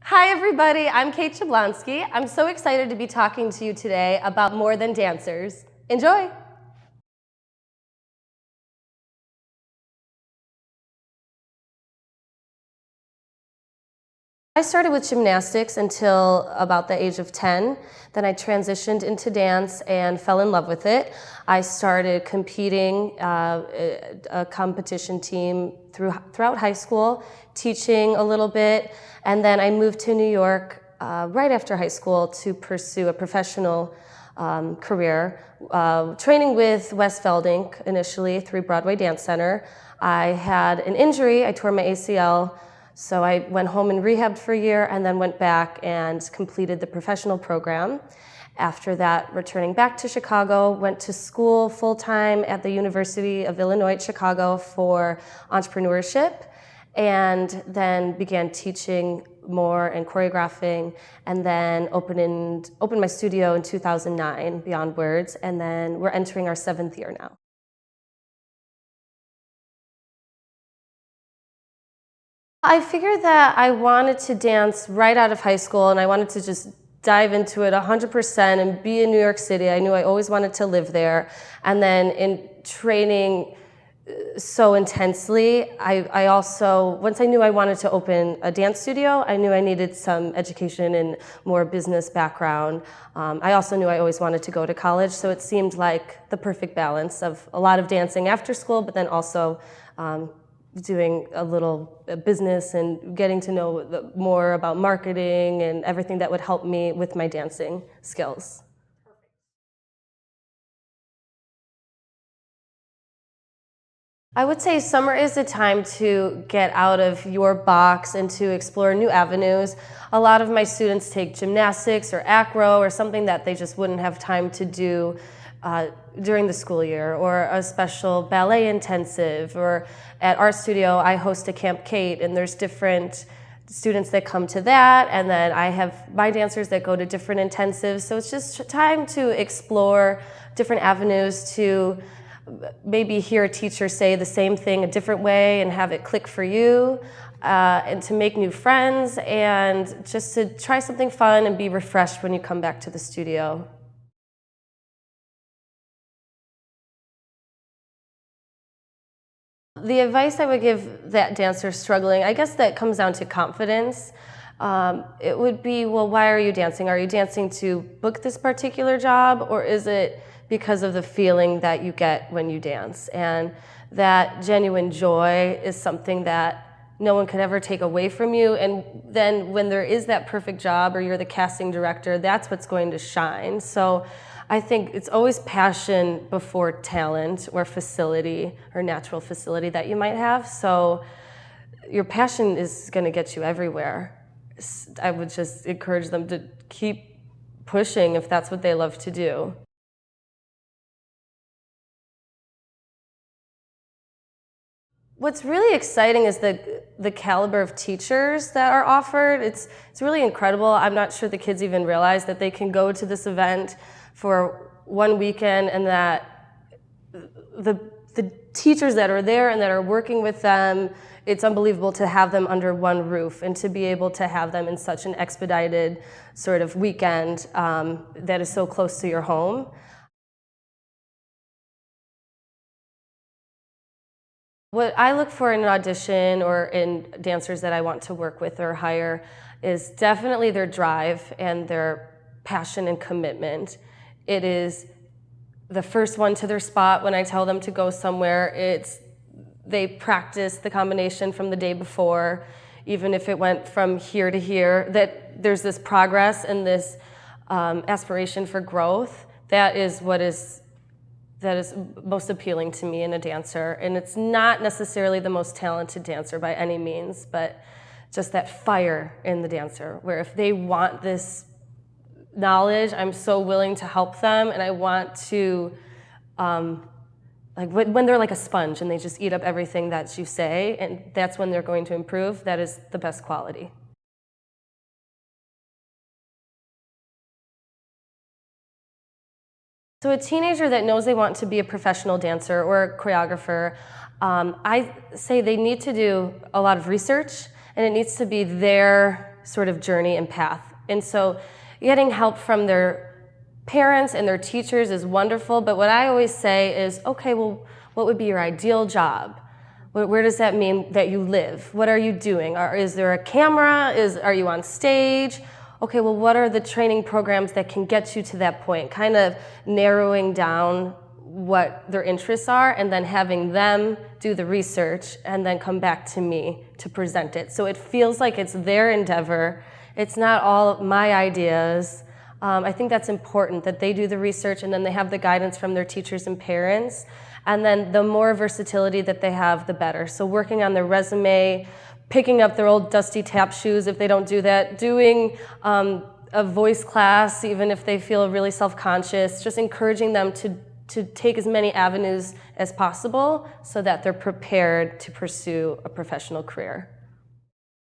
Hi everybody, I'm Kate Jablonski. I'm so excited to be talking to you today about More Than Dancers. Enjoy! I started with gymnastics until about the age of 10. Then I transitioned into dance and fell in love with it. I started competing a competition team throughout high school, teaching a little bit, and then I moved to New York right after high school to pursue a professional career, training with Wes Veldink initially through Broadway Dance Center. I had an injury, I tore my ACL, so I went home and rehabbed for a year and then went back and completed the professional program. After that, returning back to Chicago, went to school full-time at the University of Illinois at Chicago for entrepreneurship, and then began teaching more and choreographing, and then opened my studio in 2009, Beyond Words, and then we're entering our 7th year now. I figured that I wanted to dance right out of high school, and I wanted to just dive into it 100% and be in New York City. I knew I always wanted to live there. And then in training so intensely, I also, once I knew I wanted to open a dance studio, I knew I needed some education and more business background. I also knew I always wanted to go to college, so it seemed like the perfect balance of a lot of dancing after school, but then also doing a little business and getting to know more about marketing and everything that would help me with my dancing skills. I would say summer is a time to get out of your box and to explore new avenues. A lot of my students take gymnastics or acro or something that they just wouldn't have time to do during the school year, or a special ballet intensive, or at our studio I host a Camp Kate and there's different students that come to that, and then I have my dancers that go to different intensives. So it's just time to explore different avenues, to maybe hear a teacher say the same thing a different way and have it click for you, and to make new friends, and just to try something fun and be refreshed when you come back to the studio. The advice I would give that dancer struggling, I guess that comes down to confidence. It would be, well, why are you dancing? Are you dancing to book this particular job, or is it because of the feeling that you get when you dance? And that genuine joy is something that no one could ever take away from you. And then when there is that perfect job, or you're the casting director, that's what's going to shine. So I think it's always passion before talent or facility or natural facility that you might have. So your passion is going to get you everywhere. I would just encourage them to keep pushing if that's what they love to do. What's really exciting is the caliber of teachers that are offered. It's really incredible. I'm not sure the kids even realize that they can go to this event for one weekend, and that the teachers that are there and that are working with them, it's unbelievable to have them under one roof and to be able to have them in such an expedited sort of weekend that is so close to your home. What I look for in an audition or in dancers that I want to work with or hire is definitely their drive and their passion and commitment. It is the first one to their spot when I tell them to go somewhere. They practice the combination from the day before, even if it went from here to here, that there's this progress and this aspiration for growth. That is most appealing to me in a dancer. And it's not necessarily the most talented dancer by any means, but just that fire in the dancer, where if they want this knowledge, I'm so willing to help them, and I want to, like when they're like a sponge and they just eat up everything that you say, and that's when they're going to improve. That is the best quality. So a teenager that knows they want to be a professional dancer or a choreographer, I say they need to do a lot of research, and it needs to be their sort of journey and path. And so getting help from their parents and their teachers is wonderful, but what I always say is, okay, well, what would be your ideal job? Where does that mean that you live? What are you doing? Is there a camera? Are you on stage? Okay, well, what are the training programs that can get you to that point? Kind of narrowing down what their interests are and then having them do the research and then come back to me to present it. So it feels like it's their endeavor. It's not all my ideas. I think that's important that they do the research and then they have the guidance from their teachers and parents. And then the more versatility that they have, the better. So working on their resume, picking up their old dusty tap shoes if they don't do that, doing a voice class even if they feel really self-conscious, just encouraging them to take as many avenues as possible so that they're prepared to pursue a professional career.